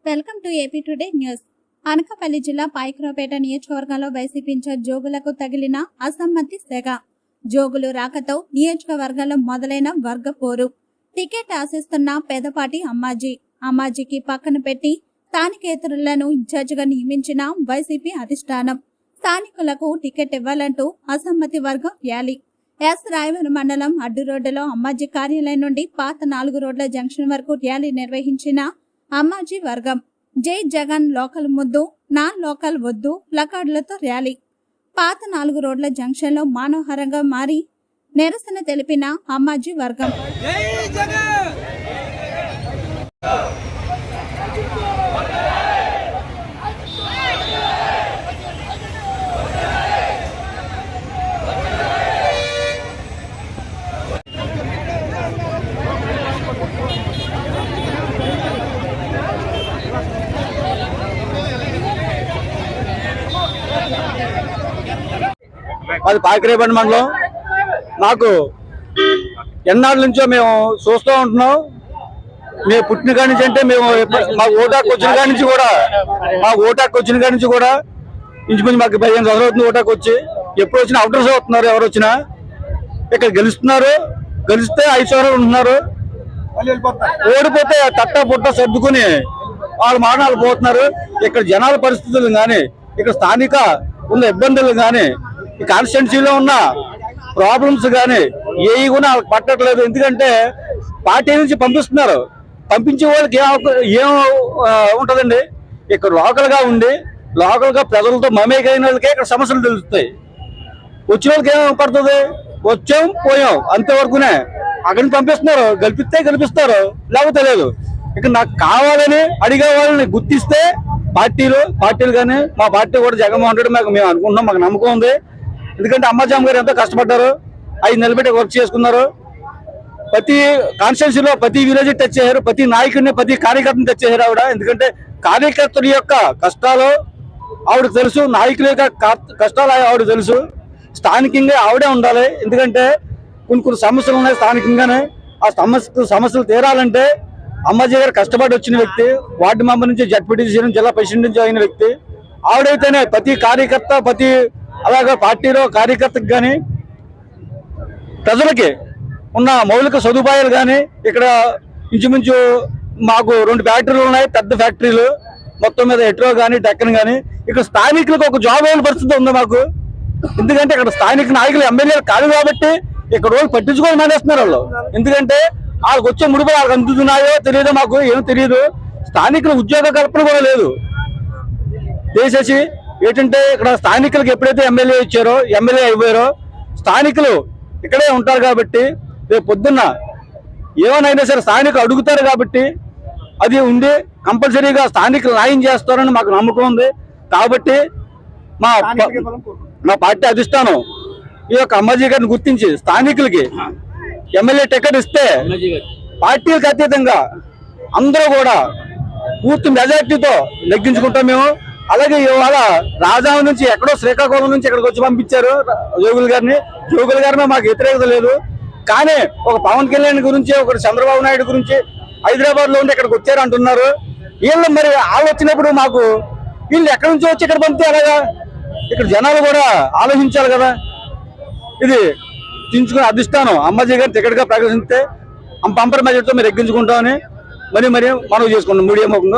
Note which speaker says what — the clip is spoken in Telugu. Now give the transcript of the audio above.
Speaker 1: Welcome to AP today news. Anakapalli జిల్లా పాయకరావుపేట నియోజకవర్గంలో వైసీపీ ఇన్ఛార్జ్ జోగులకు తగిలిన అసమ్మతి సెగ. జోగులు రాకతో నియోజకవర్గంలో మొదలైన వర్గ పోరు. టికెట్ ఆశిస్తున్న పెదపాటి అమ్మాజీకి పక్కన పెట్టి స్థానికేతరులను ఇన్ఛార్జిగా నియమించిన వైసీపీ అధిష్టానం. స్థానికులకు టికెట్ ఇవ్వాలంటూ అసమ్మతి వర్గం ర్యాలీ. ఎస్ రాయవరం మండలం అడ్డు రోడ్డులో అమ్మాజీ కార్యాలయం నుండి పాత 4 రోడ్ల జంక్షన్ వరకు ర్యాలీ నిర్వహించిన అమ్మాజీ వర్గం. జై జగన్ లోకల్ ముద్దు, నా లోకల్ వద్దు ప్లకార్డులతో ర్యాలీ. పాత 4 రోడ్ల జంక్షన్ లో మానవహారంగా మారి నిరసన తెలిపిన అమ్మాజీ వర్గం.
Speaker 2: అది పాయకరావుపేట మండలం. మాకు ఎన్నాళ్ళ నుంచో మేము చూస్తూ ఉంటున్నాం. మేము పుట్టిన కాడి నుంచి అంటే మేము మా ఓటాకు వచ్చిన కాడి నుంచి కూడా ఇంచుమించు మాకు 15 సంవత్సరాలు అవుతుంది ఓటాకు వచ్చి. ఎప్పుడు వచ్చినా అవుటర్స్ అవుతున్నారు. ఎవరు వచ్చినా ఇక్కడ గెలుస్తున్నారు. గెలిస్తే 5 సంవత్సరాలు ఉంటున్నారు. ఓడిపోతే తట్ట పుట్ట సర్దుకుని వాళ్ళ మాటలు పోతున్నారు. ఇక్కడ జనాల పరిస్థితులు కానీ, ఇక్కడ స్థానిక ఉన్న ఇబ్బందులు కానీ, ఈ కాన్స్టిట్యున్సీలో ఉన్న ప్రాబ్లమ్స్ కానీ ఏవి కూడా పట్టట్లేదు. ఎందుకంటే పార్టీ నుంచి పంపిస్తున్నారు. పంపించే వాళ్ళకి ఏం ఉంటుందండి? ఇక్కడ లోకల్గా ఉండి లోకల్గా ప్రజలతో మమేకైన వాళ్ళకే ఇక్కడ సమస్యలు తెలుస్తాయి. వచ్చిన వాళ్ళకి ఏం పడుతుంది? వచ్చాం పోయాం అంతవరకునే. అక్కడిని పంపిస్తున్నారు. గెలిపిస్తారు, లేకపోతే లేదు. ఇక్కడ నాకు కావాలని అడిగే వాళ్ళని గుర్తిస్తే పార్టీలు కానీ మా పార్టీ కూడా జగన్మోహన్ రెడ్డి మేము అనుకుంటున్నాం. మాకు నమ్మకం ఉంది. ఎందుకంటే అమ్మాజామ్ గారు ఎంతో కష్టపడ్డారు. 5 నెలలు పెట్టి వర్క్ చేసుకున్నారు. ప్రతి కాన్స్టిట్యున్సీలో ప్రతి విలేజ్ టచ్ చేశారు. ప్రతి నాయకుడిని, ప్రతి కార్యకర్తని టచ్ చేశారు ఆవిడ. ఎందుకంటే కార్యకర్తల యొక్క కష్టాలు ఆవిడకు తెలుసు, నాయకుల యొక్క కష్టాలు ఆవిడకు తెలుసు. స్థానికంగా ఆవిడే ఉండాలి. ఎందుకంటే కొన్ని సమస్యలు ఉన్నాయి స్థానికంగానే. ఆ సమస్యలు తీరాలంటే అమ్మాజీ గారు కష్టపడి వచ్చిన వ్యక్తి. వార్డు మెంబర్ నుంచి జడ్పీటీసీ నుంచి జిల్లా ప్రెసిడెంట్ నుంచి అయిన వ్యక్తి ఆవిడైతేనే ప్రతి కార్యకర్త, అలాగే పార్టీలో కార్యకర్తకు కానీ ప్రజలకి ఉన్న మౌలిక సదుపాయాలు కానీ, ఇక్కడ ఇంచుమించు మాకు 2 ఫ్యాక్టరీలు ఉన్నాయి, పెద్ద ఫ్యాక్టరీలు. మొత్తం మీద ఎట్రో కానీ డెక్కన్ కానీ ఇక్కడ స్థానికులకు ఒక జాబ్ అయిన పరిస్థితి ఉంది మాకు. ఎందుకంటే ఇక్కడ స్థానిక నాయకులు ఎమ్మెల్యేలు కాదు కాబట్టి ఇక్కడ రోజు పట్టించుకొని మానేస్తున్నారు వాళ్ళు. ఎందుకంటే వాళ్ళకి వచ్చే ముడుపులు వాళ్ళకి అందుతున్నాయో తెలియదు, మాకు ఏం తెలియదు. స్థానికుల ఉద్యోగ కల్పన కూడా లేదు. చేసేసి ఏంటంటే ఇక్కడ స్థానికులకు ఎప్పుడైతే ఎమ్మెల్యే అయిపోయారో స్థానికులు ఇక్కడే ఉంటారు కాబట్టి రేపు పొద్దున్న ఏమైనా సరే స్థానికులు అడుగుతారు కాబట్టి అది ఉండి కంపల్సరీగా స్థానికులు న్యాయం చేస్తారని మాకు నమ్మకం ఉంది. కాబట్టి మా పార్టీ అధిష్టానం ఈ యొక్క అమ్మాజీ గారిని గుర్తించి స్థానికులకి ఎమ్మెల్యే టికెట్ ఇస్తే పార్టీలకు అతీతంగా అందరూ కూడా పూర్తి మెజార్టీతో నెగ్గించుకుంటాం మేము. అలాగే ఇవాళ రాజధాని నుంచి ఎక్కడో శ్రీకాకుళం నుంచి ఇక్కడికి వచ్చి పంపించారు జోగుల గారిని మాకు వ్యతిరేకత లేదు. కానీ ఒక పవన్ కళ్యాణ్ గురించి, ఒకటి చంద్రబాబు నాయుడు గురించి హైదరాబాద్ లో ఉండి ఇక్కడికి వచ్చారు అంటున్నారు. వీళ్ళు మరి వాళ్ళు వచ్చినప్పుడు మాకు వీళ్ళు ఎక్కడి నుంచో వచ్చి ఇక్కడ పంపితే అలాగా? ఇక్కడ జనాలు కూడా ఆలోచించాలి కదా. ఇది చించుకునే అధిష్టానం అమ్మాజీ గారిని టికెట్ గా ప్రకటిస్తే పంపర్ మెజార్టీతో మీరు ఎక్కించుకుంటామని మరి మనం చేసుకుంటాం మీడియా ముఖంగా.